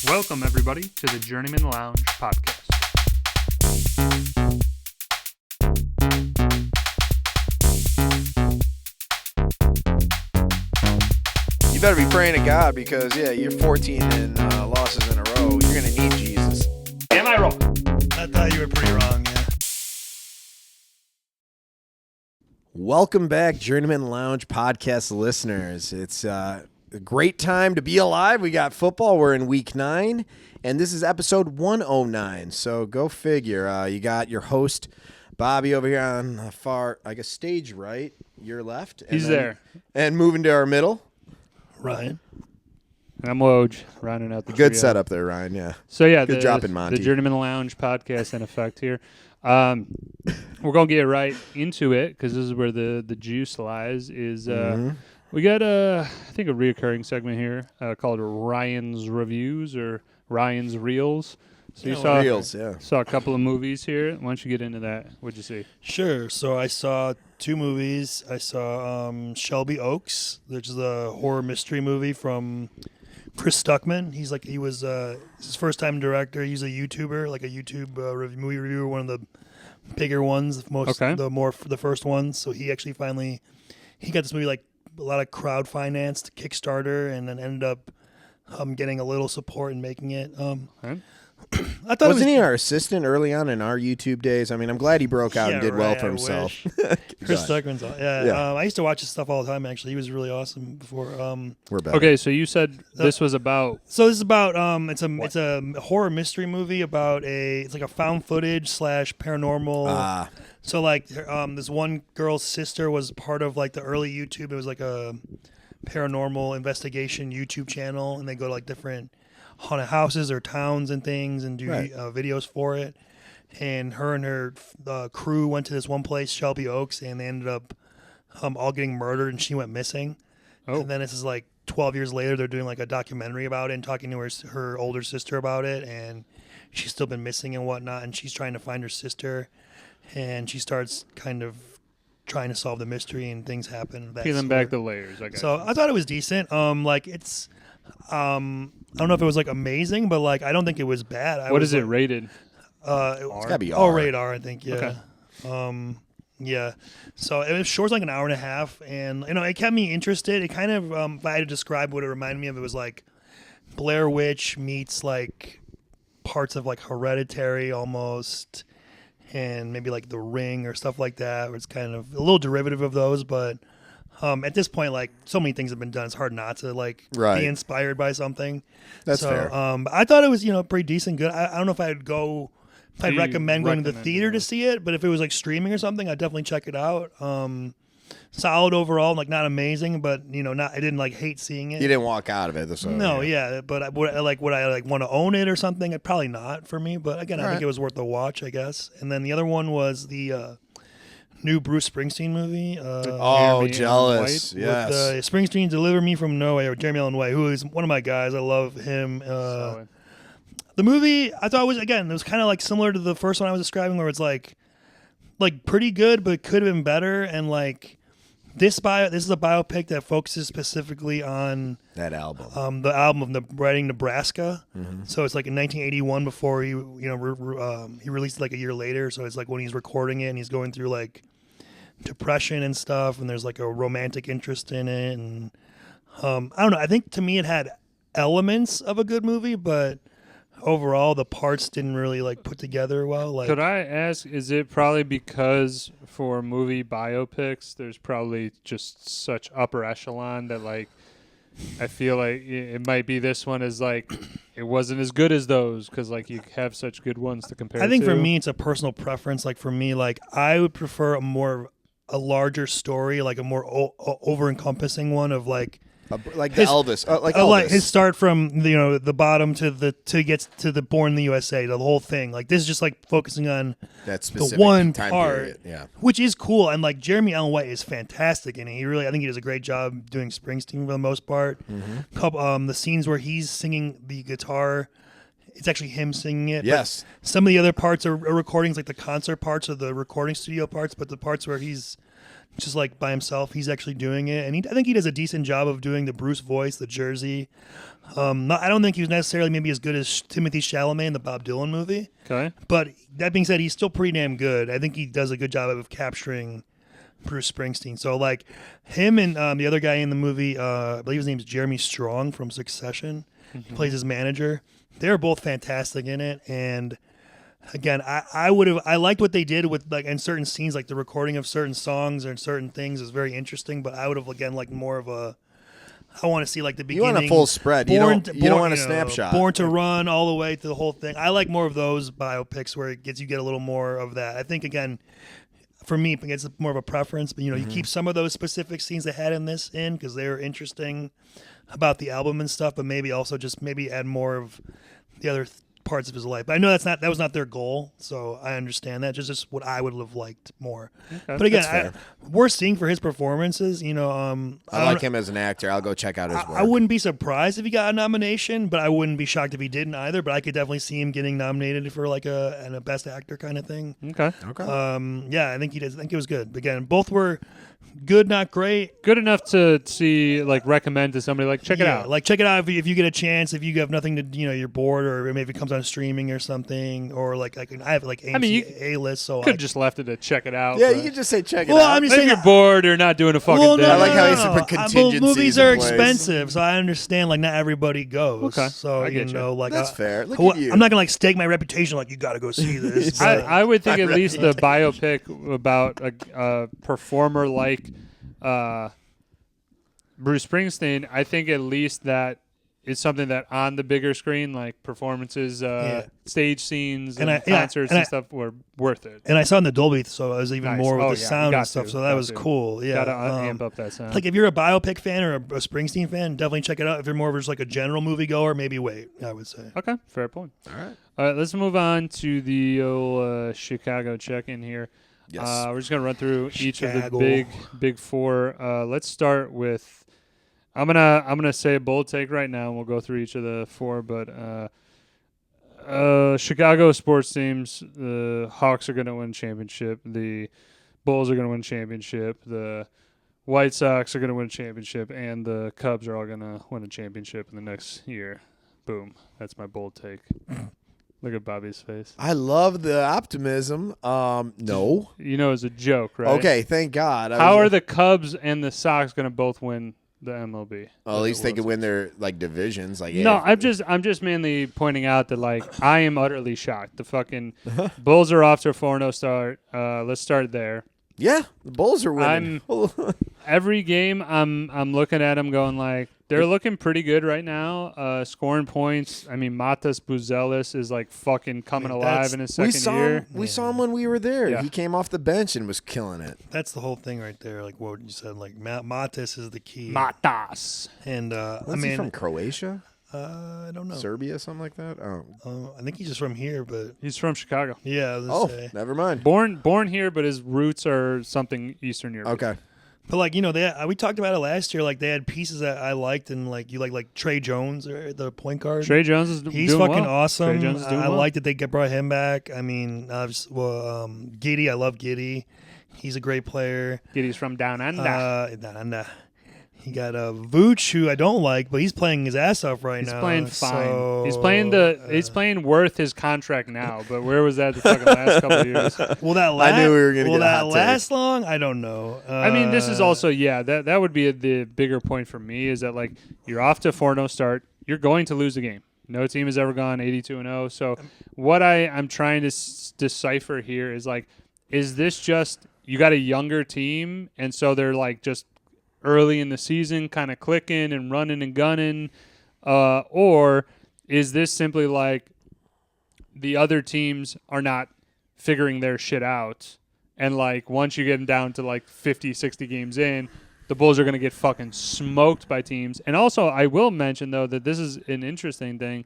Welcome, everybody, to the Journeymen Lounge podcast. You better be praying to God because, you're 14 and losses in a row. You're going to need Jesus. Am I wrong? I thought you were pretty wrong, yeah. Welcome back, Journeymen Lounge podcast listeners. It's a great time to be alive. We got football. We're in week 9, and this is episode 109. So go figure. You got your host, Bobby, over here on the far, stage right, your left. And He's there. And moving to our middle. Ryan. And I'm Woj, rounding out the Good trio. setup there, Ryan, yeah. So, yeah, Good dropping, Monty. The Journeymen Lounge podcast in effect here. We're going to get right into it because this is where the juice lies. We got, I think, a reoccurring segment here called Ryan's Reviews or Ryan's Reels. So you saw a couple of movies here. Why don't you get into that? What'd you see? Sure. So I saw 2 movies. I saw Shelby Oaks, which is a horror mystery movie from Chris Stuckman. He was his first time director. He's a YouTuber, like a YouTube movie reviewer, one of the bigger ones, the first ones. So he actually he got this movie like a lot of crowd financed Kickstarter, and then ended up getting a little support in making it. I thought Wasn't he our assistant early on in our YouTube days? I mean, I'm glad he broke out and did well for himself. Chris Stuckman's I used to watch his stuff all the time, actually. He was really awesome before. We're back. Okay, so you said this was about... So this is about, it's a horror mystery movie about it's like a found footage / paranormal. So like this one girl's sister was part of like the early YouTube. It was like a paranormal investigation YouTube channel, and they go to like different haunted houses or towns and things and do videos for it. And her crew went to this one place, Shelby Oaks, and they ended up all getting murdered, and she went missing. And then this is like 12 years later, they're doing like a documentary about it and talking to her older sister about it, and she's still been missing and whatnot, and she's trying to find her sister, and she starts kind of trying to solve the mystery, and things happen. Peeling back the layers, I guess. So I thought it was decent. It's... I don't know if it was like amazing, but like I don't think it was bad. What is it rated? It's gotta be R. Rated R, I think. Yeah. Okay. Yeah. So it was short, like an hour and a half, and it kept me interested. It kind of, if I had to describe what it reminded me of, it was like Blair Witch meets like parts of like Hereditary almost, and maybe like The Ring or stuff like that, where it's kind of a little derivative of those, but. At this point, like so many things have been done, it's hard not to be inspired by something. That's fair. I thought it was pretty decent, good. I don't know if I'd recommend going to the theater to see it, but if it was like streaming or something, I'd definitely check it out. Solid overall, like not amazing, but I didn't like hate seeing it. You didn't walk out of it. But would I want to own it or something? Probably not for me. But again, I think it was worth the watch, I guess. And then the other one was the. New Bruce Springsteen movie. Jealous. Yes. With, Springsteen, Deliver Me From Nowhere, Jeremy Allen White, who is one of my guys. I love him. The movie, I thought it was kind of like similar to the first one I was describing, where it's like pretty good, but could have been better. And like this is a biopic that focuses specifically on that album. The album of the Writing Nebraska. Mm-hmm. So it's like in 1981 before he released it like a year later. So it's like when he's recording it and he's going through like depression and stuff, and there's like a romantic interest in it, and I don't know, I think to me it had elements of a good movie, but overall the parts didn't really like put together well. Like, could I ask, is it probably because for movie biopics there's probably just such upper echelon that like I feel like it might be this one is like it wasn't as good as those because like you have such good ones to compare. I think to. For me it's a personal preference. Like for me, like I would prefer a larger story, like a more over-encompassing one of like Elvis, like his start from the bottom to get to the Born in the USA, the whole thing. Like this is just like focusing on that specific the one time part, period. which is cool. And like Jeremy Allen White is fantastic in it. I think he does a great job doing Springsteen for the most part. Mm-hmm. The scenes where he's singing the guitar it's actually him singing it. Yes. But some of the other parts are recordings, like the concert parts or the recording studio parts, but the parts where he's just like by himself, he's actually doing it. And I think he does a decent job of doing the Bruce voice, the Jersey. I don't think he was necessarily maybe as good as Timothy Chalamet in the Bob Dylan movie. Okay. But that being said, he's still pretty damn good. I think he does a good job of capturing Bruce Springsteen. So like him and the other guy in the movie, I believe his name's Jeremy Strong from Succession. He plays his manager. They're both fantastic in it. And again, I liked what they did with like in certain scenes, like the recording of certain songs and certain things is very interesting. But I would have again like more of a. I want to see like the beginning. You want a full spread. You don't want a snapshot. Born to Run all the way to the whole thing. I like more of those biopics where you get a little more of that. I think again, for me, it's more of a preference. But you keep some of those specific scenes they had in this in because they were interesting about the album and stuff. But maybe also just maybe add more of the other parts of his life. But I know that was not their goal, so I understand that. Just what I would have liked more. Okay, but again, we're seeing for his performances. I like him as an actor. I'll go check out his work. I wouldn't be surprised if he got a nomination, but I wouldn't be shocked if he didn't either. But I could definitely see him getting nominated for like a best actor kind of thing. Okay. Yeah, I think he does. I think it was good. Again, both were good, not great. Good enough to see, like, recommend to somebody, like, check it out. Like, check it out if you get a chance, if you have nothing to, you're bored, or maybe it comes on streaming or something, or like I have like AMC A-list, so could have just left it to check it out. Yeah, you could just say check it out. I'm just saying, if you're bored or not doing a fucking thing. I like how he's put contingencies movies are expensive, so I understand, like, not everybody goes. Okay. So, like... That's fair. Look at you. I'm not going to, like, stake my reputation like, you got to go see this. I would think at least the biopic about a performer like Bruce Springsteen, I think at least that is something that on the bigger screen, like performances, stage scenes, and concerts and stuff, were worth it. And I saw it in the Dolby, so I was even more with the sound and stuff. So that was cool. Yeah, gotta amp up that sound. Like if you're a biopic fan or a Springsteen fan, definitely check it out. If you're more of just like a general movie goer, maybe wait. I would say. Okay, fair point. All right. Let's move on to the old Chicago check-in here. Yes. We're just gonna run through each of the big four. Let's start with. I'm gonna say a bold take right now, and we'll go through each of the four. But Chicago sports teams, the Hawks are gonna win championship. The Bulls are gonna win championship. The White Sox are gonna win championship, and the Cubs are all gonna win a championship in the next year. Boom. That's my bold take. Look at Bobby's face. I love the optimism. No. It's a joke, right? Okay, thank God. How are the Cubs and the Sox going to both win the MLB? Well, at least they could win their divisions. No, I'm just mainly pointing out that I am utterly shocked. The fucking Bulls are off to a 4-0 start. Let's start there. Yeah, the Bulls are winning. Every game I'm looking at them going they're looking pretty good right now. Scoring points. I mean, Matas Buzelis is fucking coming alive in his second year. We saw him when we were there. Yeah. He came off the bench and was killing it. That's the whole thing right there. Like what you said, Matas is the key. Matas. And he from Croatia? I don't know. Serbia, something like that? Oh. I think he's just from here, but he's from Chicago. Yeah. Never mind. Born here, but his roots are something Eastern Europe. Okay. But we talked about it last year. They had pieces that I liked, and you like Trey Jones, or the point guard. Trey Jones is he's doing fucking well. awesome. Trey Jones is doing I well. like that they brought him back. I mean, Giddy, I love Giddy. He's a great player. Giddy's from down under. Down under. He got Vooch, who I don't like, but he's playing his ass off right now. He's playing fine. So, he's playing worth his contract now. But where was that the fucking last couple of years? Will that I knew we were going to get a hot take. last long? I don't know. I mean, this is also that would be the bigger point for me is that you're off to a 4-0 start. You're going to lose the game. No team has ever gone 82-0. So what I'm trying to decipher here is this just you got a younger team and so they're just early in the season kind of clicking and running and gunning, or is this simply the other teams are not figuring their shit out and once you get down to 50, 60 games in, the Bulls are going to get fucking smoked by teams. And also I will mention though that this is an interesting thing.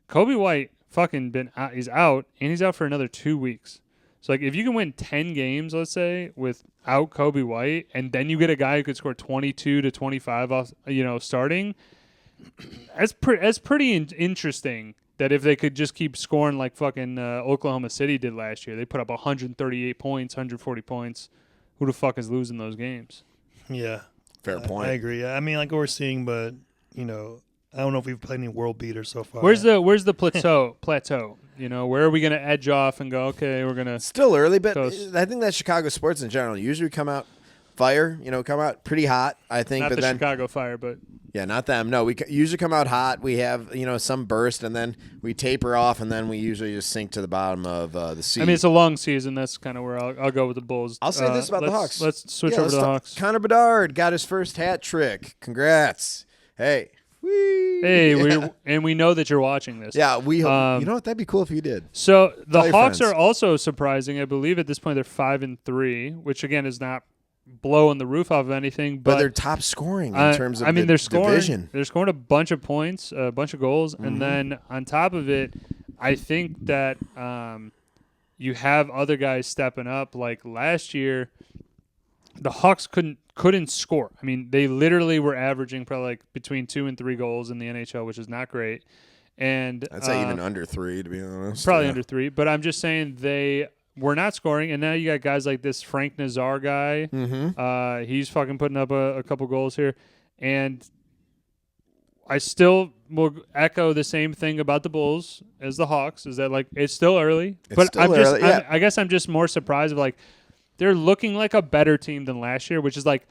Kobe White fucking he's out and he's out for another 2 weeks. So, if you can win 10 games, let's say, without Kobe White, and then you get a guy who could score 22 to 25 off, starting, that's pretty interesting that if they could just keep scoring like fucking Oklahoma City did last year, they put up 138 points, 140 points. Who the fuck is losing those games? Yeah. Fair point. I agree. Yeah. I mean, like what we're seeing, but, you know, I don't know if we've played any world beaters so far. Where's the plateau? You know, where are we going to edge off and go, okay, we're going to... Still early, but coast. I think that Chicago sports in general usually come out come out pretty hot, I think. Not but the then Chicago Fire, but... Yeah, not them. No, we usually come out hot. We have, some burst, and then we taper off, and then we usually just sink to the bottom of the sea. I mean, it's a long season. That's kind of where I'll go with the Bulls. I'll say this about the Hawks. Let's switch over to the Hawks. Connor Bedard got his first hat trick. Congrats. Hey. Whee. Hey, we know that you're watching this. Yeah, we hope. You know what? That'd be cool if you did. So the Hawks friends. are also surprising. I believe at this point they're 5-3, which again is not blowing the roof off of anything. But they're top scoring in terms of they're scoring, division. They're scoring a bunch of points, a bunch of goals, Mm-hmm. and then on top of it, I think that you have other guys stepping up. Like last year, the Hawks couldn't score. I mean, they literally were averaging probably like between 2 and 3 goals in the NHL, which is not great. And I'd say even under 3, to be honest. Probably under 3, but I'm just saying they were not scoring, and now you got guys like this Frank Nazar guy. Mm-hmm. He's fucking putting up a couple goals here, and I still will echo the same thing about the Bulls as the Hawks, is that like it's still early. I guess I'm just more surprised of like they're looking like a better team than last year, which is like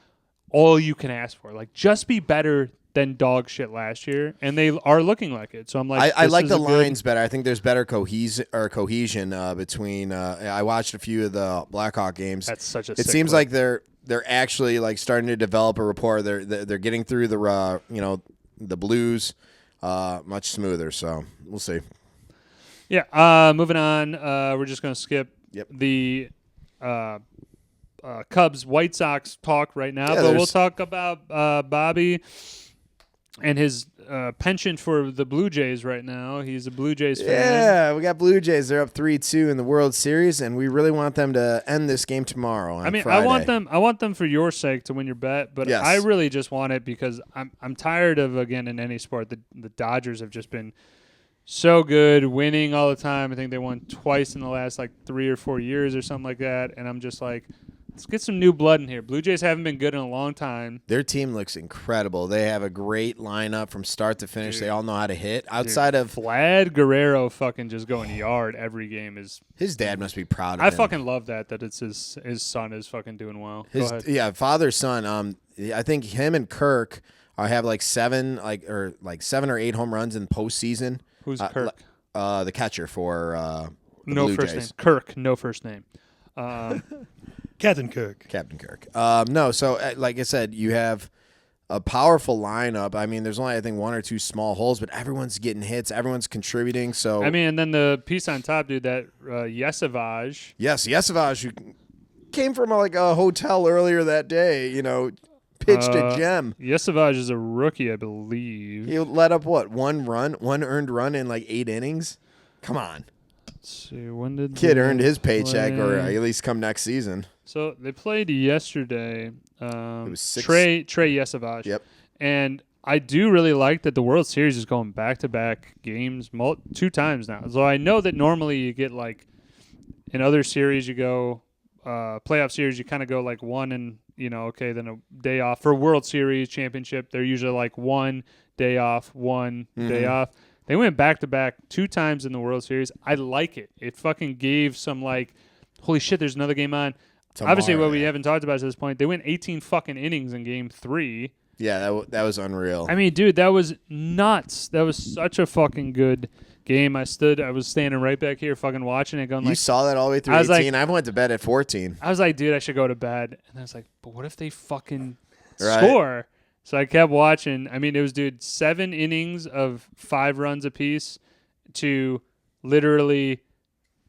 all you can ask for. Like just be better than dog shit last year, and they are looking like it. So I'm like, I like the lines better. I think there's better cohesion between. I watched a few of the Blackhawk games. That's such a. It seems like they're actually like starting to develop a rapport. They're getting through the Blues much smoother. So we'll see. Yeah. Moving on. We're just gonna skip the Cubs White Sox talk right now, but we'll talk about Bobby and his penchant for the Blue Jays right now. He's a Blue Jays fan. Yeah, we got Blue Jays. They're up 3-2 in the World Series, and we really want them to end this game tomorrow. On Friday. I want them for your sake to win your bet, but yes. I really just want it because I'm tired of, again, in any sport, the Dodgers have just been so good, winning all the time. I think they won twice in the last like 3 or 4 years or something like that, and I'm just like, let's get some new blood in here. Blue Jays haven't been good in a long time. Their team looks incredible. They have a great lineup from start to finish. They all know how to hit. Outside of Vlad Guerrero fucking just going yard every game is. His dad must be proud of him. I fucking love that it's his son is fucking doing well. Go ahead. Yeah, father son. I think him and Kirk have like 7 or 8 home runs in postseason. Who's Kirk? The catcher for the no Blue first Jays. name. Kirk, no first name. Captain Kirk. No, so like I said, you have a powerful lineup. I mean, there's only, I think, 1 or 2 small holes, but everyone's getting hits. Everyone's contributing. So I mean, and then the piece on top, dude, that Yesavage. Yes, Yesavage, who came from like a hotel earlier that day, pitched a gem. Yesavage is a rookie, I believe. He let up, one earned run in like 8 innings? Come on. Let's see, when did Kid earned his paycheck, or at least come next season. So they played yesterday. It was 6. Trey Yesavage. Yep. And I do really like that the World Series is going back-to-back games 2 times now. So I know that normally you get like in other series you go playoff series you kind of go like 1 and then a day off. For World Series championship they're usually like 1 day off, 1 day off. They went back-to-back 2 times in the World Series. I like it. It fucking gave some like, holy shit, there's another game on. Tomorrow, obviously, what we haven't talked about to this point, they went 18 fucking innings in Game 3. Yeah, that was unreal. I mean, dude, that was nuts. That was such a fucking good game. I was standing right back here fucking watching it going you like. Saw that all the way through 18. I went to bed at 14. I was like, dude, I should go to bed. And I was like, but what if they fucking score? So I kept watching. I mean, it was, dude, 7 innings of 5 runs apiece to literally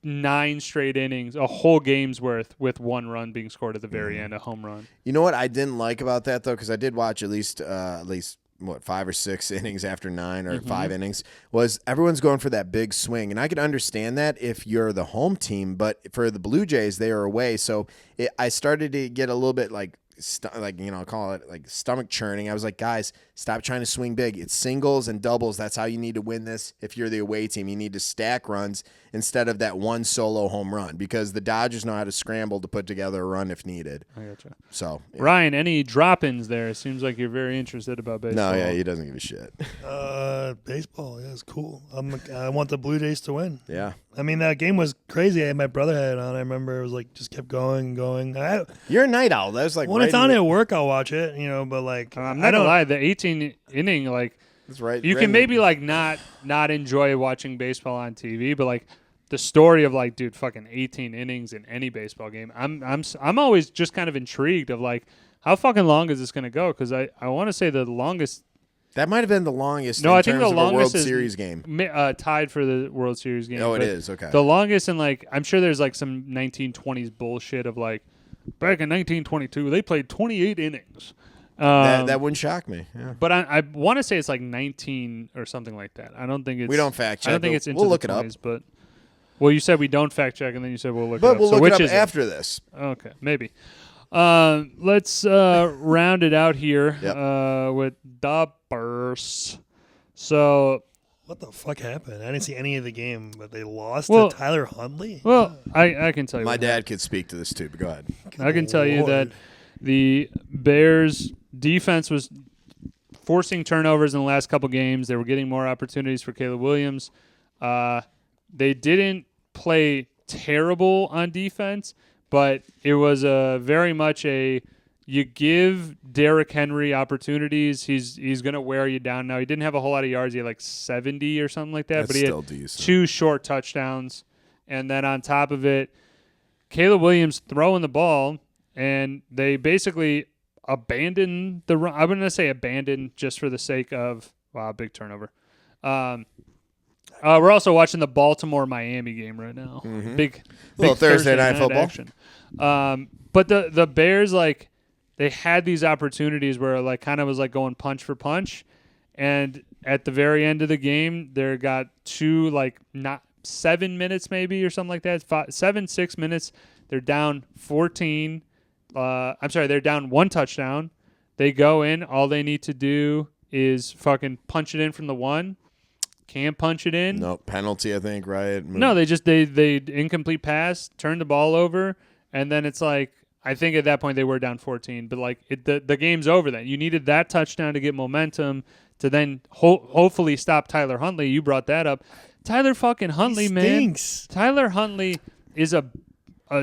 9 straight innings, a whole game's worth with 1 run being scored at the very end, a home run. You know what I didn't like about that, though, because I did watch at least 5 or 6 innings after 9 or 5 innings, was everyone's going for that big swing. And I could understand that if you're the home team, but for the Blue Jays, they are away. So I started to get a little bit like call it like stomach churning. I was like, guys, stop trying to swing big. It's singles and doubles. That's how you need to win this. If you're the away team, you need to stack runs instead of that one solo home run, because the Dodgers know how to scramble to put together a run if needed. I gotcha. So, yeah. Ryan, any drop-ins there? It seems like you're very interested about baseball. No, yeah, he doesn't give a shit. Baseball, yeah, it's cool. I want the Blue Jays to win. Yeah. I mean, that game was crazy. My brother had it on. I remember it was like just kept going and going. You're a night owl. That was like when it's on at work, I'll watch it. But like I'm not gonna lie, the 18 inning, like that's right. You can maybe like not enjoy watching baseball on TV, but like the story of like, dude, fucking 18 innings in any baseball game. I'm always just kind of intrigued of like how fucking long is this gonna go? Because I want to say the longest. That might have been the longest. No, in I think terms the of longest a World is Series game. Tied for the World Series game. Oh, it is. Okay. The longest in like, I'm sure there's like some 1920s bullshit of like, back in 1922 they played 28 innings. That wouldn't shock me. Yeah. But I want to say it's like 19 or something like that. I don't think it's. We don't fact check. I don't think it's into we'll the look 20s, it up. But well, you said we don't fact check, and then you said we'll look it up. But we'll so look which it up is after this. Okay, maybe. Let's round it out here with the bursts. So, what the fuck happened? I didn't see any of the game, but they lost Well- to Tyler Huntley. well, I can tell you. My what dad could speak to this too, but go ahead. I can tell you that the Bears defense was forcing turnovers in the last couple games. They were getting more opportunities for Caleb Williams. They didn't play terrible on defense, but it was very much you give Derrick Henry opportunities, he's going to wear you down. Now, he didn't have a whole lot of yards. He had like 70 or something like that, That's but he had still decent. 2 short touchdowns. And then on top of it, Caleb Williams throwing the ball, and they basically abandoned the run. I'm going to say abandoned just for the sake of, wow, big turnover. We're also watching the Baltimore-Miami game right now. Mm-hmm. Big little Thursday night football action. But the Bears, like, they had these opportunities where like kind of was like going punch for punch, and at the very end of the game, they got 2 like not 7 minutes maybe or something like that. 6 minutes. They're down 14. They're down 1 touchdown. They go in. All they need to do is fucking punch it in from the 1. Can't punch it in. No penalty, I think, right? No, they incomplete pass, turn the ball over, and then it's like, I think at that point they were down 14, but like the game's over then. You needed that touchdown to get momentum to then hopefully stop Tyler Huntley. You brought that up. Tyler fucking Huntley, man. Tyler Huntley is a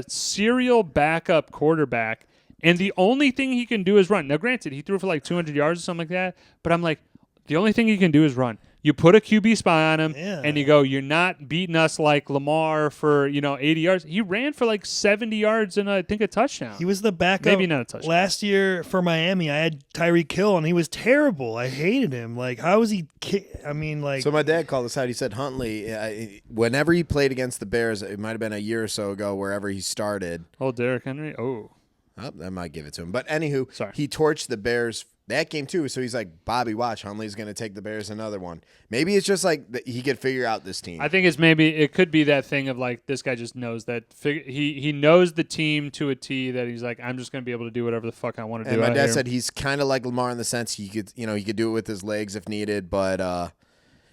serial backup quarterback, and the only thing he can do is run. Now, granted, he threw for like 200 yards or something like that, but I'm like, the only thing he can do is run. You put a QB spy on him, and you go, you're not beating us like Lamar for 80 yards. He ran for like 70 yards and I think a touchdown. He was the backup. Maybe not a touchdown. Last year for Miami, I had Tyreek Hill, and he was terrible. I hated him. Like, how was he? So my dad called us out. He said Huntley, whenever he played against the Bears, it might have been a year or so ago, wherever he started. Oh, Derrick Henry? Oh, I might give it to him. But anywho, sorry. He torched the Bears that game too. So he's like, Bobby, watch, Huntley's going to take the Bears another one. Maybe it's just like he could figure out this team. I think it could be that thing of like, this guy just knows that he knows the team to a T, that he's like, I'm just going to be able to do whatever the fuck I want to do. And my dad here. said he's kind of like Lamar in the sense he could do it with his legs if needed. But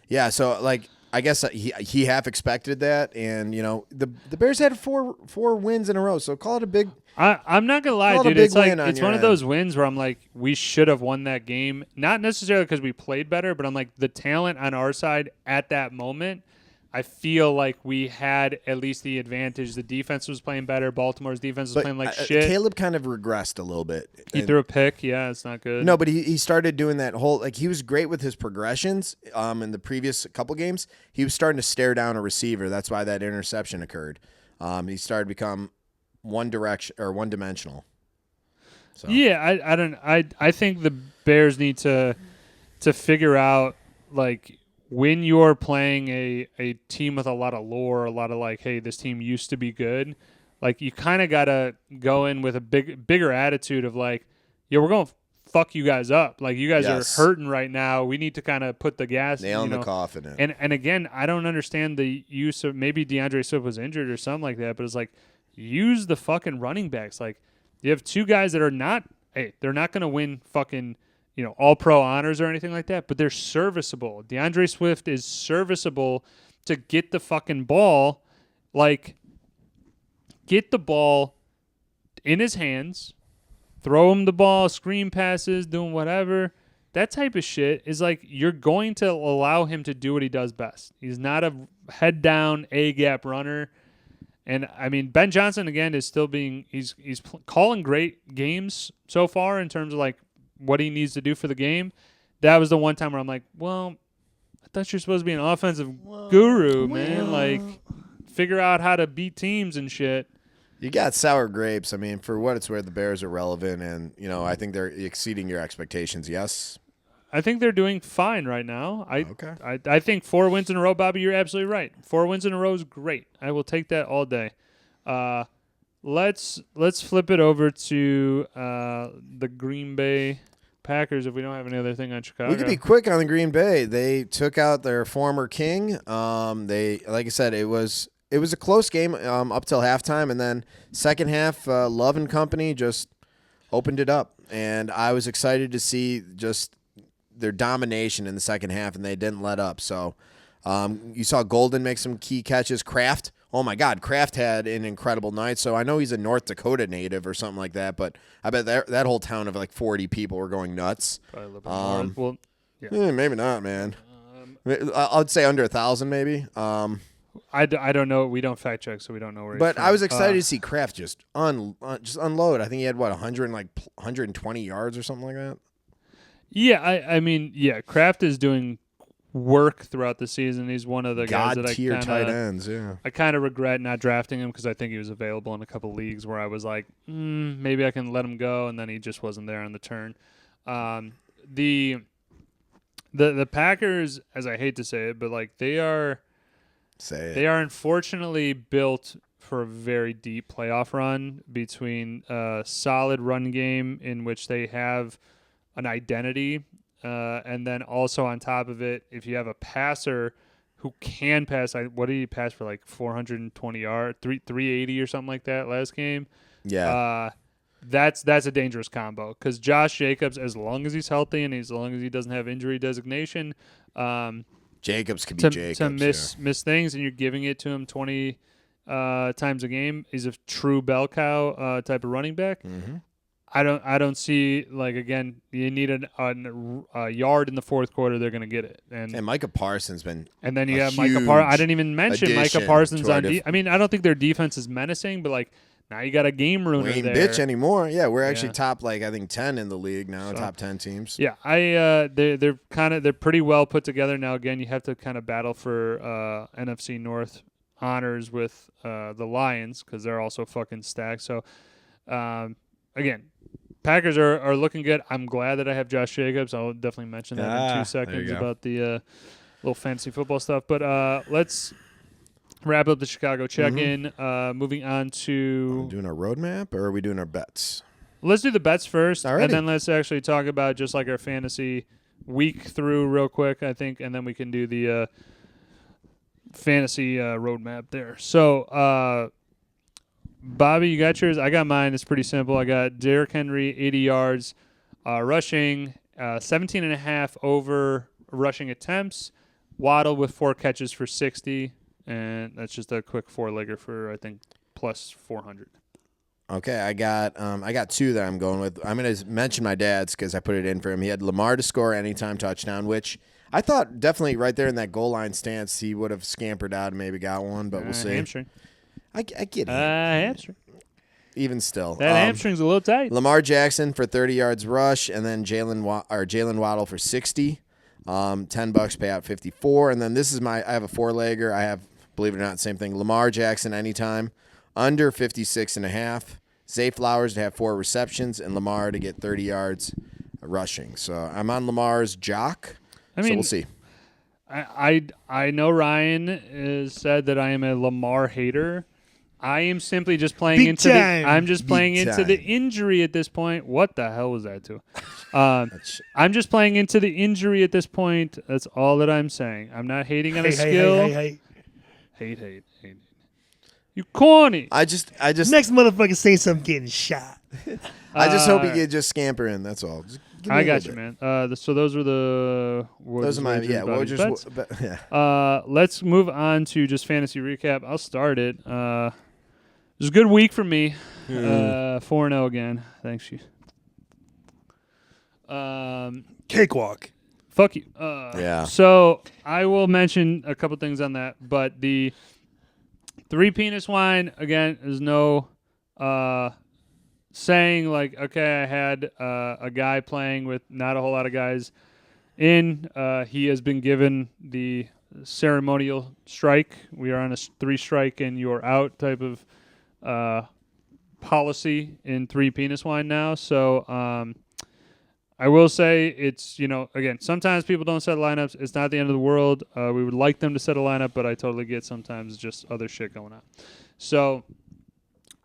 yeah, so like, I guess he half expected that, and the Bears had four wins in a row, so call it a big. I'm not gonna lie, dude. It's It's one of those wins where I'm like, we should have won that game, not necessarily because we played better, but I'm like, the talent on our side at that moment. I feel like we had at least the advantage. The defense was playing better. Baltimore's defense was playing like shit. Caleb kind of regressed a little bit. He threw a pick. Yeah, it's not good. No, but he started doing that whole, like, he was great with his progressions in the previous couple games. He was starting to stare down a receiver. That's why that interception occurred. He started to become one-dimensional. So. Yeah, I think the Bears need to figure out, like, when you're playing a team with a lot of lore, a lot of like, hey, this team used to be good, like, you kind of got to go in with a bigger attitude of like, yeah, we're going to fuck you guys up. Like, you guys are hurting right now. We need to kind of put the gas. Nail in the coffin. And again, I don't understand the use of, maybe DeAndre Swift was injured or something like that, but it's like, use the fucking running backs. Like, you have 2 guys that are not hey, they're not going to win fucking, all-pro honors or anything like that, but they're serviceable. DeAndre Swift is serviceable to get the fucking ball, get the ball in his hands, throw him the ball, screen passes, doing whatever. That type of shit is you're going to allow him to do what he does best. He's not a head-down, A-gap runner. And, I mean, Ben Johnson, again, is still he's calling great games so far in terms of, what he needs to do for the game. That was the one time where I'm like, well, I thought you're supposed to be an offensive guru, man. Figure out how to beat teams and shit. You got sour grapes. I mean, for what it's worth, the Bears are relevant, and, I think they're exceeding your expectations, yes? I think they're doing fine right now. Okay. I think 4 wins in a row, Bobby, you're absolutely right. 4 wins in a row is great. I will take that all day. Let's flip it over to the Green Bay Packers if we don't have any other thing on Chicago. We could be quick on the Green Bay. They took out their former king. They, like I said, it was a close game up till halftime, and then second half, Love and company just opened it up, and I was excited to see just their domination in the second half, and they didn't let up. So you saw Golden make some key catches. Kraft, oh my God, Kraft had an incredible night. So I know he's a North Dakota native or something like that, but I bet that whole town of 40 people were going nuts. Probably a little bit more. Well, yeah. Maybe not, man. I'd say under 1,000 maybe. I don't know. We don't fact check, so we don't know where he's But from. I was excited to see Kraft just unload. I think he had, 120 yards or something like that? Yeah, I mean, Kraft is doing work throughout the season. He's one of the guys that God-tier tight ends, yeah. I kind of regret not drafting him because I think he was available in a couple leagues where I was like, maybe I can let him go, and then he just wasn't there on the turn. The Packers, as I hate to say it, but they are unfortunately built for a very deep playoff run between a solid run game in which they have an identity, and then also on top of it, if you have a passer who can pass, what did he pass for 420 yards, 380 or something like that last game? Yeah. That's a dangerous combo because Josh Jacobs, as long as he's healthy and as long as he doesn't have injury designation, Jacobs could be Jacobs. To miss things, and you're giving it to him 20 times a game. He's a true bell cow type of running back. Mm-hmm. I don't see again. You need a yard in the fourth quarter. They're going to get it, and Micah Parsons been. And then you have Micah Parsons. I didn't even mention Micah Parsons on. I mean, I don't think their defense is menacing, but now you got a game ruiner Wayne there. Bitch anymore. Yeah, we're actually top I think 10 in the league now, top 10 teams. Yeah, they're pretty well put together now. Again, you have to kind of battle for NFC North honors with the Lions because they're also fucking stacked. So again, Packers are looking good. I'm glad that I have Josh Jacobs. I'll definitely mention that in 2 seconds about the little fantasy football stuff. But let's wrap up the Chicago check-in. Moving on to... Are we doing our roadmap or are we doing our bets? Let's do the bets first. Alrighty. And then let's actually talk about just our fantasy week through real quick, I think. And then we can do the fantasy roadmap there. So... Bobby, you got yours? I got mine. It's pretty simple. I got Derrick Henry, 80 yards rushing, 17.5 over rushing attempts. Waddle with 4 catches for 60, and that's just a quick 4-legger for, I think, plus 400. Okay, I got 2 that I'm going with. I'm going to mention my dad's because I put it in for him. He had Lamar to score anytime touchdown, which I thought definitely right there in that goal line stance he would have scampered out and maybe got one, but we'll see. Hamstring. I get it. Hamstring. Even still. That hamstring's a little tight. Lamar Jackson for 30 yards rush, and then Jalen Waddle for 60. $10 pay out 54. And then I have a 4-legger. I have, believe it or not, same thing. Lamar Jackson anytime, under 56.5. Zay Flowers to have 4 receptions, and Lamar to get 30 yards rushing. So I'm on Lamar's jock. So we'll see. I know Ryan has said that I am a Lamar hater. I am simply just playing into the injury at this point. What the hell was that to? I'm just playing into the injury at this point. That's all that I'm saying. I'm not hating on his skill. Hate. Hate. You You corny. I just Next motherfucker say something getting shot. I just hope he could just scamper in. That's all. Just give me I a got little you, bit. man. So those are the Those are my Bobby's Wojers. bets. Yeah. Let's move on to just fantasy recap. I'll start it. It was a good week for me. 4-0 again. Thanks you. Cakewalk. Fuck you. Yeah. So I will mention a couple things on that, but the 3 penis wine again is no saying like, okay, I had a guy playing with not a whole lot of guys in. He has been given the ceremonial strike. We are on a 3 strike and you're out type of policy in 3 penis wine now. So I will say it's, again, sometimes people don't set lineups. It's not the end of the world. We would like them to set a lineup, but I totally get sometimes just other shit going on. So,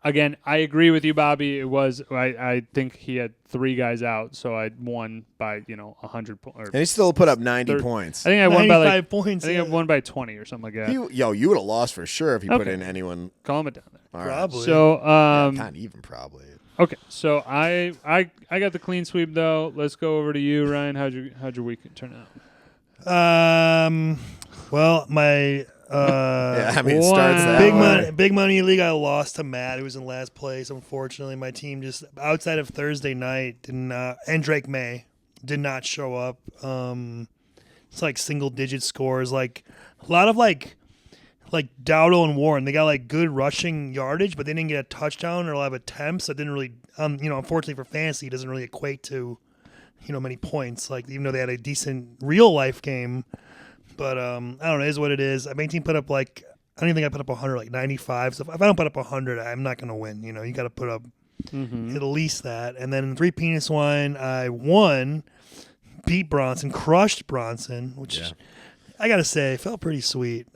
again, I agree with you, Bobby. It was, I think he had 3 guys out, so I won by, 100 points. And he still put up 90 points. I think I won by 95 points. I think I won by 20 or something like that. You would have lost for sure if you put in anyone. Calm it down there. All right. Probably. So, Not even probably. okay, so I got the clean sweep though. Let's go over to you, Ryan. How'd your week turn out? Well, my it starts that way. big money league. I lost to Matt, who was in last place. Unfortunately, my team just outside of Thursday night did not, and Drake May did not show up. It's like single digit scores, like a lot of like Dowdle and Warren. They got like good rushing yardage, but they didn't get a touchdown or a lot of attempts. So it didn't really, unfortunately for fantasy, it doesn't really equate to, many points. Like even though they had a decent real life game, but I don't know, it is what it is. My team put up I don't even think I put up 100, like 95. So if I don't put up 100, I'm not going to win. You got to put up at least that. And then in 3 penis wine, I won, beat Bronson, crushed Bronson, which. Yeah. I gotta say, it felt pretty sweet.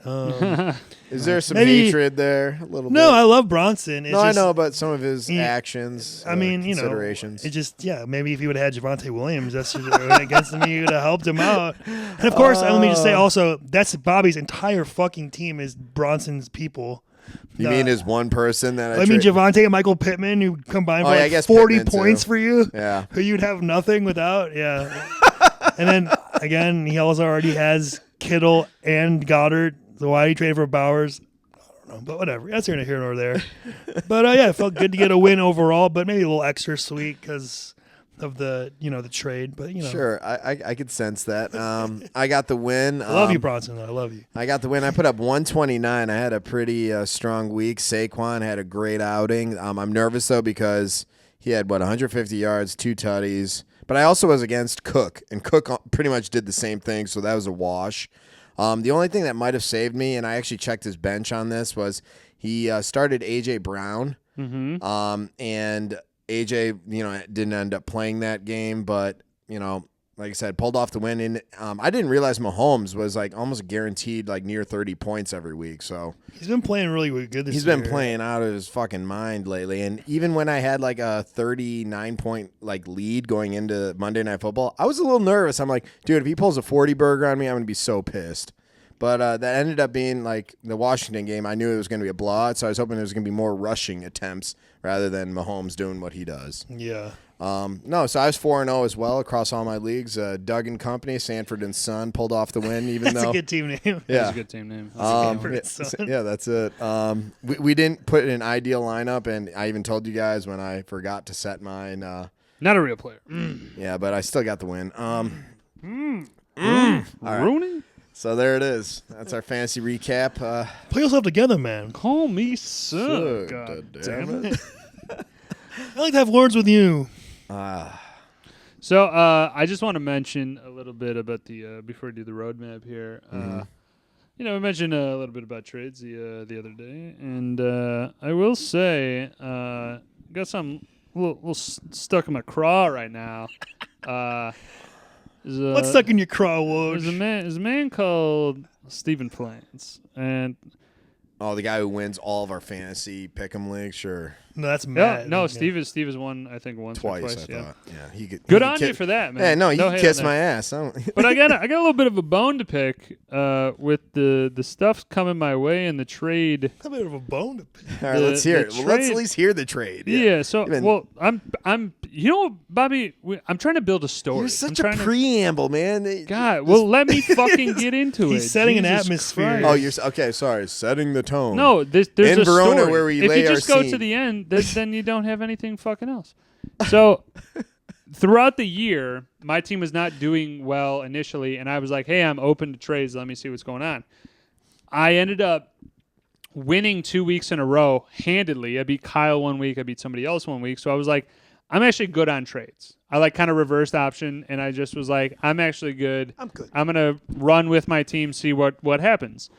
Is there some hatred there? A little bit. No, I love Bronson. It's I know about some of his actions. I mean, considerations. It just, maybe if he would have had Javonte Williams, that's against him, he would have helped him out. And of course, let me just say also, that's Bobby's entire fucking team is Bronson's people. You mean his one person that I mean Javonte and Michael Pittman, who combined for 40 Pittman points too. for you. Yeah. Who you'd have nothing without. Yeah. And then again, he also already has Kittle and Goddard. So why he traded for Bowers? I don't know, but whatever. That's here nor there. But it felt good to get a win overall, but maybe a little extra sweet because of the the trade. But sure, I could sense that. I got the win. I love you, Bronson. I love you. I got the win. I put up 129. I had a pretty strong week. Saquon had a great outing. I'm nervous though because he had 150 yards, 2 tutties. But I also was against Cook, and Cook pretty much did the same thing, so that was a wash. The only thing that might have saved me, and I actually checked his bench on this, was he started A.J. Brown, and A.J. didn't end up playing that game, but like I said, pulled off the win. And I didn't realize Mahomes was like almost guaranteed like near 30 points every week. So he's been playing really good this year. He's been playing out of his fucking mind lately. And even when I had like a 39-point like lead going into Monday Night Football, I was a little nervous. I'm like, dude, if he pulls a 40 burger on me, I'm gonna be so pissed. But that ended up being like the Washington game. I knew it was going to be a blowout, so I was hoping there was going to be more rushing attempts rather than Mahomes doing what he does. Yeah. No, so I was 4-0 as well across all my leagues. Doug and Company, Sanford and Son pulled off the win, even that's though a good team name. Yeah, that's a good team name. Yeah, that's it. We didn't put an ideal lineup, and I even told you guys when I forgot to set mine. Not a real player. Yeah, but I still got the win. All right. Rooney? So there it is. That's our fantasy recap. Pull yourself together, man. Call me son. God damn it. I like to have words with you. So I just want to mention a little bit about the before we do the roadmap here. We mentioned a little bit about trades the other day, and I will say got some little stuck in my craw right now. What's stuck in your craw, Woj? There's a man called Stephen Plants, and the guy who wins all of our fantasy pick'em leagues, sure. No, that's Matt. No, Steve is won, I think, once or twice. I thought. Yeah, good on you for that, man. Yeah, no, you No can hate kiss on my that. ass. I don't. But I got a little bit of a bone to pick with the stuff coming my way in the trade. A bit of a bone to pick. All right, let's hear it. Well, let's at least hear the trade. Yeah. So, well, I'm. You know, Bobby, I'm trying to build a story. You're such a preamble, man. God, well, let me fucking get into it. He's setting an Jesus atmosphere. Christ. Oh, you're okay. Sorry, setting the tone. No, there's in a Verona story. where we if lay you our just go scene. to the end, then you don't have anything fucking else. So throughout the year, my team was not doing well initially, and I was like, hey, I'm open to trades. Let me see what's going on. I ended up winning 2 weeks in a row handedly. I beat Kyle 1 week. I beat somebody else 1 week. So I was like, I'm actually good on trades. I like kind of reversed option, and I just was like, I'm actually good. I'm good. I'm going to run with my team, see what happens.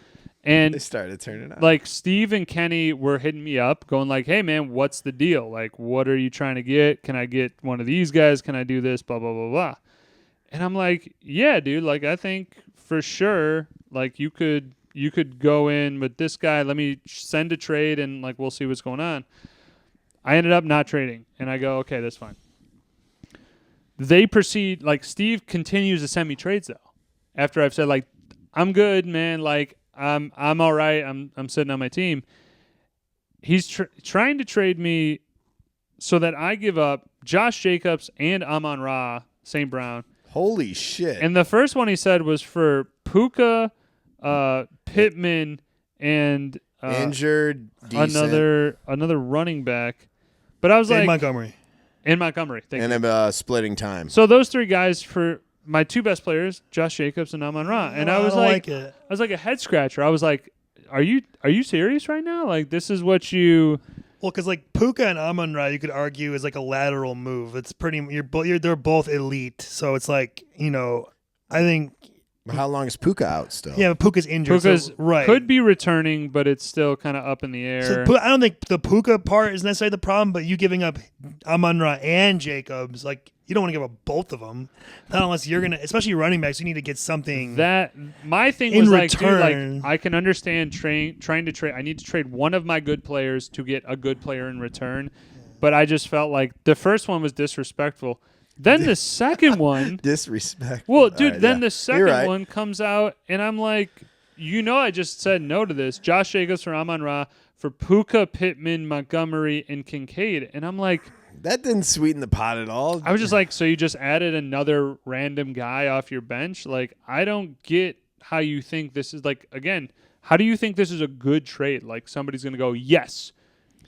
And They started turning on. like Steve and Kenny were hitting me up going like, hey man, what's the deal? Like, what are you trying to get? Can I get one of these guys? Can I do this? Blah, blah, blah, blah. And I'm like, yeah, dude, like I think for sure, like you could go in with this guy. Let me send a trade and like, we'll see what's going on. I ended up not trading and I go, okay, that's fine. They proceed, like Steve continues to send me trades though. After I've said like, I'm good, man. Like, I'm all right. I'm sitting on my team. He's trying to trade me so that I give up Josh Jacobs and Amon-Ra St. Brown. Holy shit. And the first one he said was for Puka, Pittman, and injured, decent. another running back. But I was like Montgomery. In Montgomery. Thank you. And splitting time. So those three guys for my two best players, Josh Jacobs and Amon-Ra. And I was like it. I was like a head scratcher. I was like, are you serious right now? Like this is what you Well, because like Puka and Amon-Ra, you could argue is like a lateral move. It's pretty. They're both elite, so it's like I think. How long is Puka out still? Yeah, but Puka's injured. Puka's right. could be returning, but it's still kind of up in the air. So I don't think the Puka part is necessarily the problem, but you giving up Amon-Ra and Jacobs, like you don't want to give up both of them. Not unless you're gonna, especially running backs, you need to get something. That my thing in was return. like, I can understand trying to trade. I need to trade one of my good players to get a good player in return, but I just felt like the first one was disrespectful. Then the second one, disrespect. well, dude. Right, then yeah. the second one comes out, and I'm like, I just said no to this. Josh Jacobs for Amon-Ra, for Puka, Pittman, Montgomery, and Kincaid, and I'm like, that didn't sweeten the pot at all. I was just like, so you just added another random guy off your bench? Like, I don't get how you think this is like. Again, how do you think this is a good trade? Like, somebody's gonna go, yes,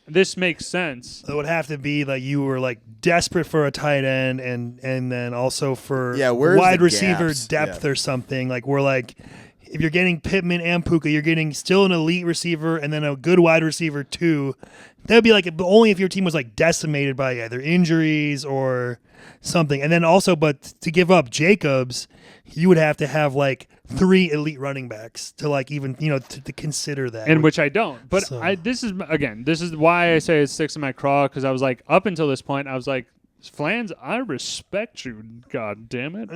this makes sense. It would have to be like you were like desperate for a tight end and then also for where's wide the receiver gaps? depth or something. Like we're like, if you're getting Pittman and Puka, you're getting still an elite receiver and then a good wide receiver too. That would be like only if your team was like decimated by either injuries or something. And then also, but to give up Jacobs, you would have to have like 3 elite running backs to like even to consider that. And which I don't. But So- this is why I say it sticks in my craw, because I was like, up until this point, I was like, Flans, I respect you. God damn it!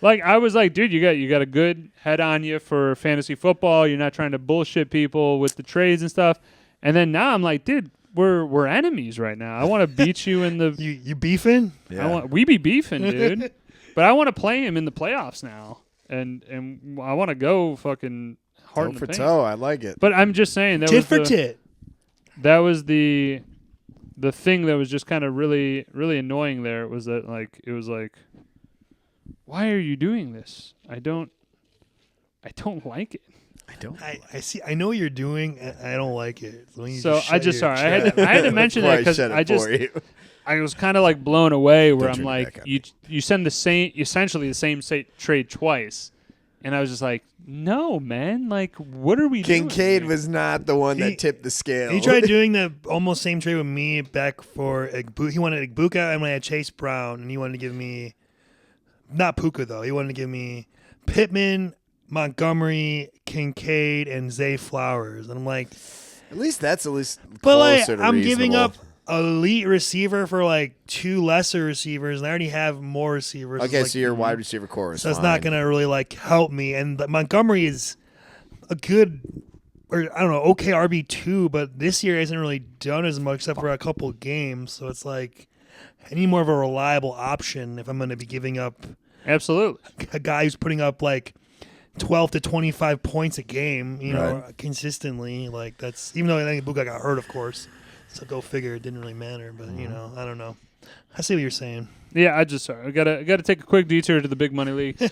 Like I was like, dude, you got a good head on you for fantasy football. You're not trying to bullshit people with the trades and stuff. And then now I'm like, dude, we're enemies right now. I want to beat you in the. you beefing? Yeah. We be beefing, dude. But I want to play him in the playoffs now, and I want to go fucking hard Toe in the for paint. toe. I like it. But I'm just saying that Tit was for tit. That was the thing that was just kind of really, really annoying. There was that it was like, why are you doing this? I don't like it. I don't. I see. I know what you're doing. I don't like it. So I had to mention that because I was kind of like blown away where Don't I'm turn it like, back on. you send essentially the same trade twice, and I was just like, no, man, like what are we doing? Kincaid here? was not the one that tipped the scale. He tried doing the almost same trade with me back for He wanted Igbuka and when I had Chase Brown, and he wanted to give me not Puka though. He wanted to give me Pittman, Montgomery, Kincaid, and Zay Flowers, and I'm like, at least but closer to I'm reasonable. giving up elite receiver for like 2 lesser receivers, and I already have more receivers. Okay, like, so your wide receiver core is so it's fine. not gonna really like help me. And Montgomery is a good or I don't know, okay RB2, but this year hasn't really done as much except for a couple of games. So it's like I need more of a reliable option if I'm going to be giving up Absolutely. a guy who's putting up like 12 to 25 points a game, consistently. Like that's even though I think Buka got hurt, of course. So go figure, it didn't really matter. But I don't know. I see what you're saying. Yeah, I gotta take a quick detour to the big money league.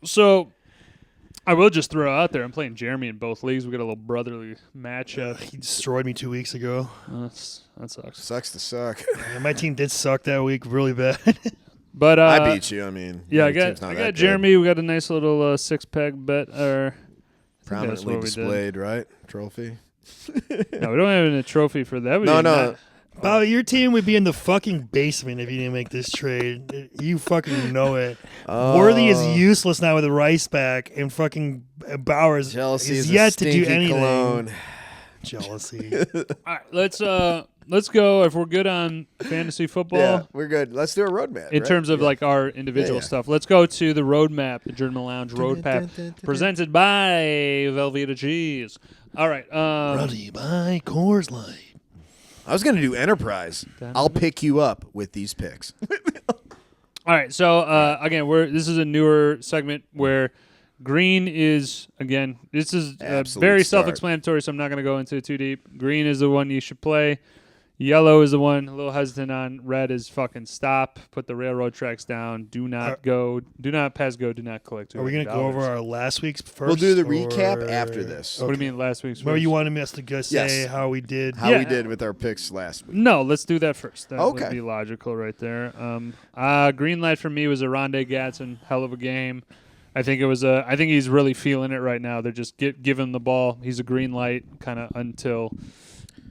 So I will just throw out there, I'm playing Jeremy in both leagues. We got a little brotherly matchup. He destroyed me 2 weeks ago. That sucks. Sucks to suck. Yeah, my team did suck that week really bad. But I beat you. I mean, yeah, I your got team's not Jeremy. We got a nice little 6-pack bet. Prominently displayed, right? Trophy. No, we don't have any trophy for that. No. Bobby, your team would be in the fucking basement if you didn't make this trade. You fucking know it. Worthy is useless now with the Rice back, and fucking Bowers Jealousy is is yet a to do stinky anything. cologne. Jealousy. All right, let's go. If we're good on fantasy football, Yeah, we're good. Let's do a roadmap. in terms of like our individual stuff, let's go to the roadmap, the Journeymen Lounge roadmap, presented by Velveeta Cheese. All right, Brought to you by Coors Light. I was going to do Enterprise. I'll pick you up with these picks. All right, so again, this is a newer segment where green is this is very start. self-explanatory, so I'm not going to go into it too deep. Green is the one you should play. Yellow is the one a little hesitant on. Red is fucking stop. Put the railroad tracks down. Do not go. Do not pass go. Do not collect. Are we going to go over our last week's first? We'll do the recap after this. What do you mean last week's? Where first? you wanted us to go say Yes. how we did. How we did with our picks last week. No, let's do that first. That Okay. would be logical right there. Green light for me was a Rondé Gatson. Hell of a game. I think he's really feeling it right now. They're just give him the ball. He's a green light kind of until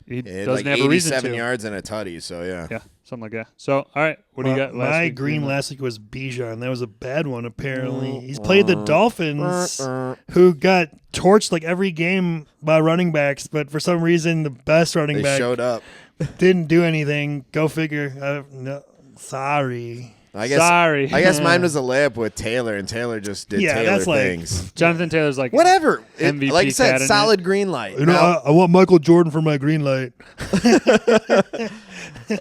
he doesn't like have a reason to. 87 yards and a tutty, so yeah. Yeah, something like that. So, all right, what do you got last My week? green last week was Bijan. That was a bad one, apparently. He's played the Dolphins, who got torched like every game by running backs, but for some reason, the best running They back showed up. didn't do anything. Go figure. No, sorry. I guess mine was a layup with Taylor, and Taylor just did Taylor that's like- things. Jonathan Taylor's like Whatever. MVP Like I said, candidate. solid green light. I want Michael Jordan for my green light.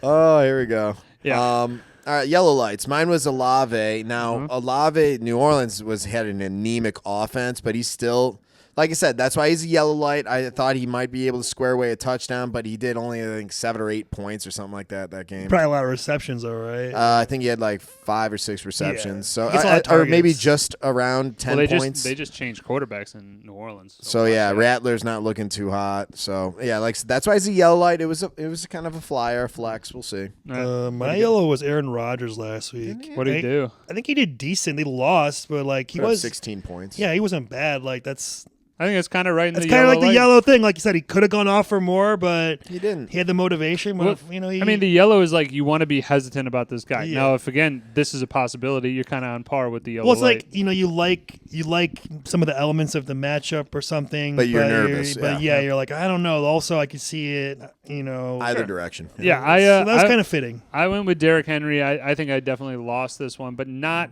Oh, here we go. Yeah. All right, yellow lights. Mine was Olave. Now, Olave, New Orleans had an anemic offense, but he's still, like I said, that's why he's a yellow light. I thought he might be able to square away a touchdown, but he did only, I think, 7 or 8 points or something like that game. Probably a lot of receptions, though, right? I think he had like 5 or 6 receptions. So, Gets a lot of or maybe targets. just around 10 points. They just changed quarterbacks in New Orleans. So yeah, Rattler's not looking too hot. So yeah, like that's why he's a yellow light. It was a kind of a flyer, a flex. We'll see. My yellow was Aaron Rodgers last week. What did he do? I think he did decent. They lost, but like he Put up was 16 points. Yeah, he wasn't bad. Like that's I think it's kind of right in That's the kind yellow of like the light. yellow thing. Like you said, he could have gone off for more, but He didn't. he had the motivation. Well, I mean, the yellow is like you want to be hesitant about this guy. Yeah. Now, if again this is a possibility, you're kind of on par with the yellow well, it's light. like you like some of the elements of the matchup or something, But you're nervous, But yeah. you're like, I don't know. Also, I could see it. Either direction. yeah, so that was kind of fitting. I went with Derrick Henry. I think I definitely lost this one, but not.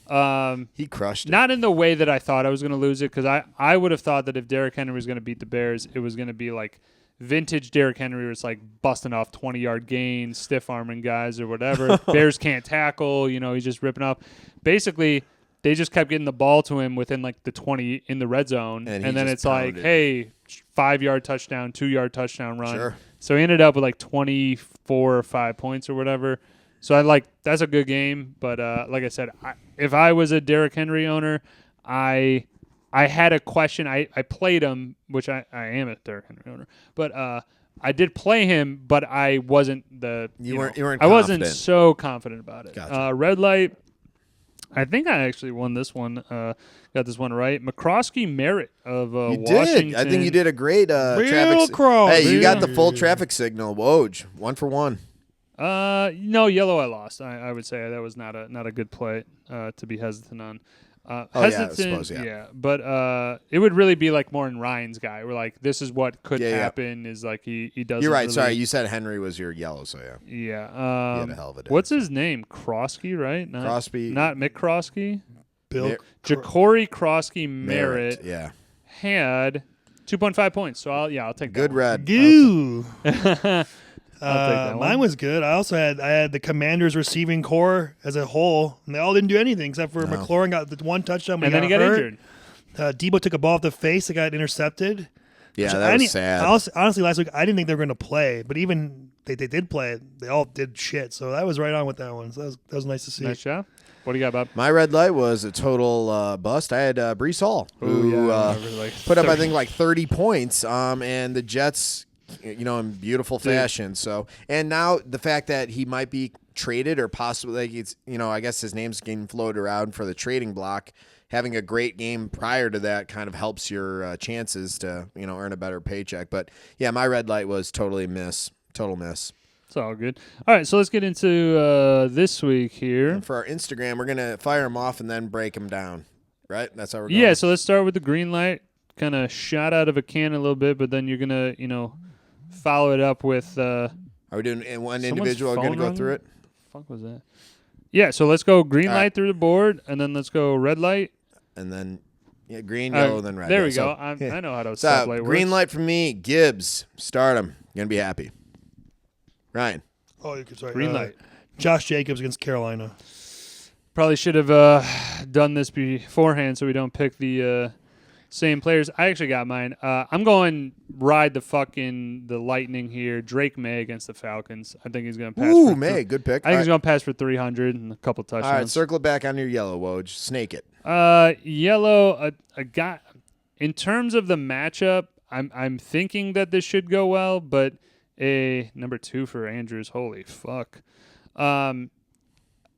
He crushed it. Not in the way that I thought I was going to lose it, because I would have thought that if Derrick Henry was going to beat the Bears, it was going to be like vintage Derrick Henry, where it's like busting off 20-yard gains, stiff-arming guys or whatever. Bears can't tackle, he's just ripping off. Basically, they just kept getting the ball to him within like the 20 in the red zone, And and he then just it's like, pounded. hey, 5-yard touchdown, 2-yard touchdown run. Sure. So he ended up with like 24 or 5 points or whatever. So that's a good game, but like I said, if I was a Derrick Henry owner, I had a question. I played him, which I am a Derrick Henry owner, but I did play him, but I wasn't You weren't I wasn't confident. so confident about it. Gotcha. Red light. I think I actually won this one. Got this one right. McCroskey Merritt of You Washington. did. I think you did a great Real traffic. cross. Hey, you got the Real- full traffic signal. Woj, 1 for 1. No, yellow I lost. I would say that was not a good play to be hesitant on. Oh, yeah, I suppose, yeah. But it would really be like more in Ryan's guy. We're like, this is what could Yeah, yeah. happen. Is like he does. You're right. Really, Sorry, you said Henry was your yellow, so yeah. Yeah. He had a hell of a day. What's his name? Krosky, right? Not, Crosby. Not Mick Krosky. Bill Mer- Ja'Cory Krosky Merritt Yeah. had 2.5 points. So I'll take Good that red. Goo. I'll take that one. Mine was good. I had the Commanders receiving core as a whole, and they all didn't do anything except for McLaurin got the one touchdown, but And then he got hurt. injured. Debo took a ball off the face that got intercepted. Yeah, that was sad. Honestly, last week I didn't think they were going to play, but even they did play. They all did shit. So I was right on with that one. So that was nice to see. Nice job. What do you got, Bob? My red light was a total bust. I had Breece Hall, who put up, I think, like 30 points, and the Jets, in beautiful fashion. So, and now the fact that he might be traded or possibly, like it's, I guess his name's getting floated around for the trading block. Having a great game prior to that kind of helps your chances to, earn a better paycheck. But, yeah, my red light was total miss. It's all good. All right, so let's get into this week here. And for our Instagram, we're going to fire them off and then break them down, right? That's how we're going? Yeah, so let's start with the green light. Kind of shot out of a can a little bit, but then you're going to, follow it up with Are we doing one individual? We're going to go through it? What the fuck was that? Yeah, so let's go green light through the board, and then let's go red light. And then green, yellow, then red. There we go. I know how to stoplight works. Green light for me, Gibbs. Start him. You're going to be happy. Ryan. Oh, you could sorry. Green light. Josh Jacobs against Carolina. Probably should have done this beforehand so we don't pick the same players. I actually got mine. I'm going ride the Lightning here. Drake May against the Falcons. I think he's going to pass. Ooh, May, good pick. I think he's going to pass for 300 and a couple touchdowns. All right, circle it back on your yellow, Woj. Snake it. Yellow, a guy. In terms of the matchup, I'm thinking that this should go well, but a number 2 for Andrews. Holy fuck. Rome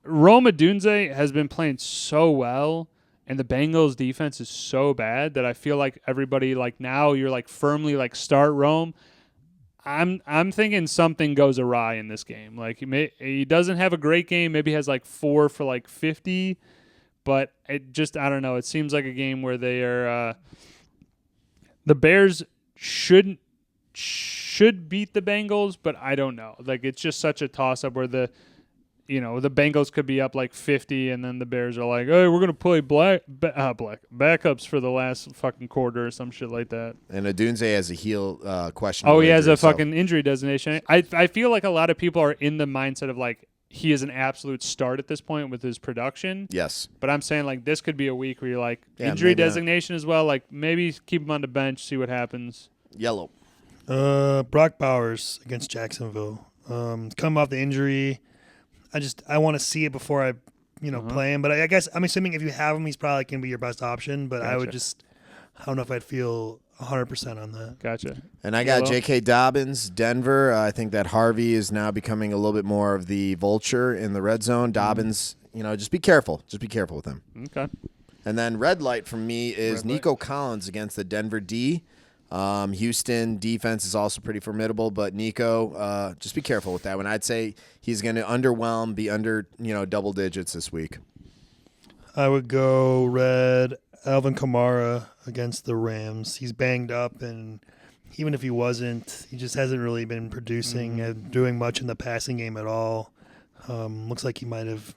Odunze has been playing so well, and the Bengals defense is so bad that I feel like everybody, like, now you're like firmly like start Rome. I'm thinking something goes awry in this game. Like he doesn't have a great game. Maybe he has like 4 for like 50, but I don't know. It seems like a game where they are the Bears should beat the Bengals, but I don't know. Like it's just such a toss up where the Bengals could be up like 50, and then the Bears are like, "Hey, we're gonna play backups for the last fucking quarter or some shit like that." And Odunze has a heel question. Oh, he has a fucking injury designation. I feel like a lot of people are in the mindset of like he is an absolute start at this point with his production. Yes, but I'm saying like this could be a week where you're like injury designation as well. Like maybe keep him on the bench, see what happens. Yellow. Brock Bowers against Jacksonville. Come off the injury. I want to see it before I, play him. But I guess I'm assuming if you have him, he's probably going to be your best option. But Gotcha. I don't know if I'd feel 100% on that. Gotcha. And I got J.K. Dobbins, Denver. I think that Harvey is now becoming a little bit more of the vulture in the red zone. Dobbins, just be careful. Just be careful with him. Okay. And then red light for me is Nico Collins against the Denver D. Houston defense is also pretty formidable, but Nico, just be careful with that one. I'd say he's going to underwhelm, be under, double digits this week. I would go red Alvin Kamara against the Rams. He's banged up, and even if he wasn't, he just hasn't really been producing and doing much in the passing game at all. Looks like he might have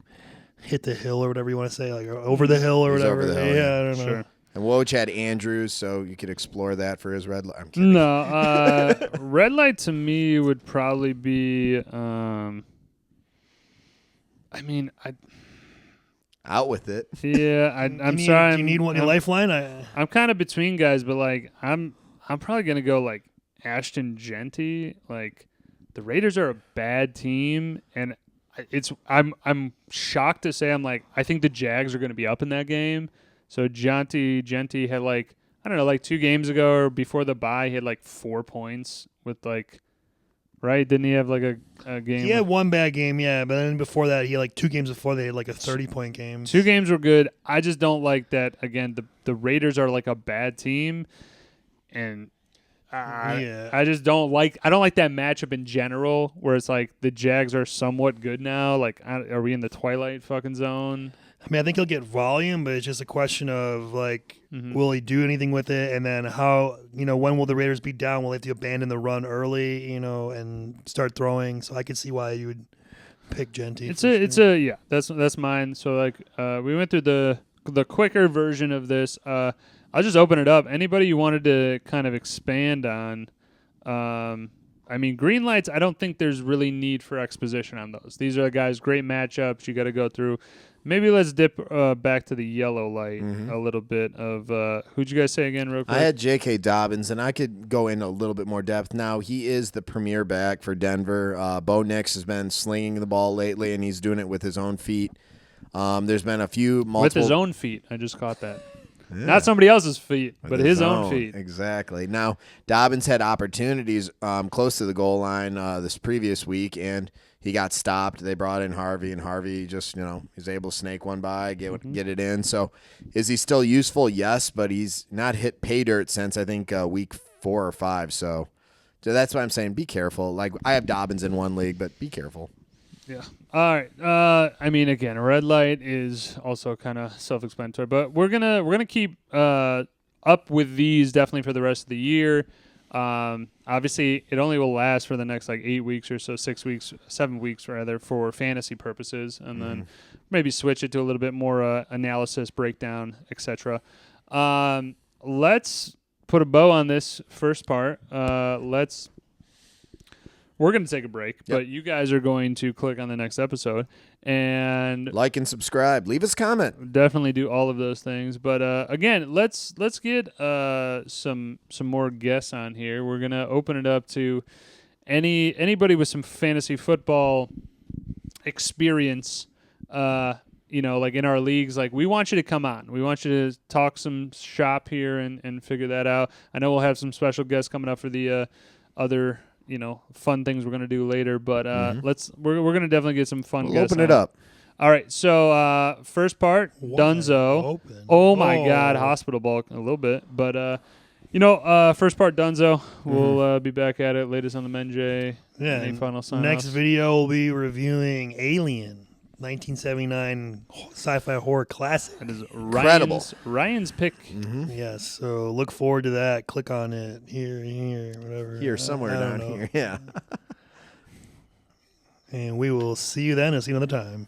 hit the hill or whatever you want to say, like over the hill or whatever. Over the hill, yeah, I don't know. Sure. And Woj had Andrews, so you could explore that for his red light. I'm kidding. No, red light to me would probably be. Out with it. Yeah, I'm sorry. Do you need one lifeline? I'm kind of between guys, but like I'm probably gonna go like Ashton Genty. Like the Raiders are a bad team, and I'm shocked to say I think the Jags are gonna be up in that game. So Genty had like 2 games ago or before the bye, he had like 4 points with right? Didn't he have like a game? He had one bad game, yeah, but then before that, he had like 2 games before they had like a 30-point game. 2 games were good. I just don't like that. Again, the Raiders are like a bad team, and I just don't like. I don't like that matchup in general, where it's like the Jags are somewhat good now. Like, are we in the twilight fucking zone? I mean, I think he'll get volume, but it's just a question of, will he do anything with it? And then how, when will the Raiders be down? Will they have to abandon the run early, and start throwing? So I can see why you would pick Genty. That's mine. So, we went through the quicker version of this. I'll just open it up. Anybody you wanted to kind of expand on? I mean, green lights, I don't think there's really need for exposition on those. These are, guys, great matchups you got to go through. Maybe let's dip back to the yellow light a little bit of who'd you guys say again real quick? I had J.K. Dobbins, and I could go into a little bit more depth. Now, he is the premier back for Denver. Bo Nix has been slinging the ball lately, and he's doing it with his own feet. There's been a few multiple. With his own feet. I just caught that. Yeah. Not somebody else's feet, but his own feet. Exactly. Now, Dobbins had opportunities close to the goal line this previous week, and he got stopped. They brought in Harvey, and Harvey just, he's able to snake one by, get it in. So is he still useful? Yes, but he's not hit pay dirt since, I think, week 4 or 5. So that's why I'm saying be careful. Like, I have Dobbins in one league, but be careful. Yeah. All right. I mean, again, a red light is also kind of self-explanatory, but we're gonna keep up with these definitely for the rest of the year. Obviously, it only will last for the next 8 weeks or so, 6 weeks, 7 weeks rather, for fantasy purposes, and then maybe switch it to a little bit more analysis, breakdown, etc. Let's put a bow on this first part. We're going to take a break, but you guys are going to click on the next episode and like and subscribe. Leave us a comment. Definitely do all of those things. But again, let's get some more guests on here. We're going to open it up to anybody with some fantasy football experience. Like in our leagues, we want you to come on. We want you to talk some shop here and figure that out. I know we'll have some special guests coming up for the other fun things we're going to do later, but we're going to definitely get some fun guests open it up. All right, so first part, Dunzo. Oh my God, hospital ball a little bit, but first part, Dunzo. We'll be back at it. Latest on the Menjay. Yeah. Any final sign-offs? Next video we'll be reviewing Alien, 1979 sci-fi horror classic. That is incredible. Ryan's pick. Yes, so look forward to that. Click on it here, whatever. Here, somewhere down here. Yeah. And we will see you then and see you another time.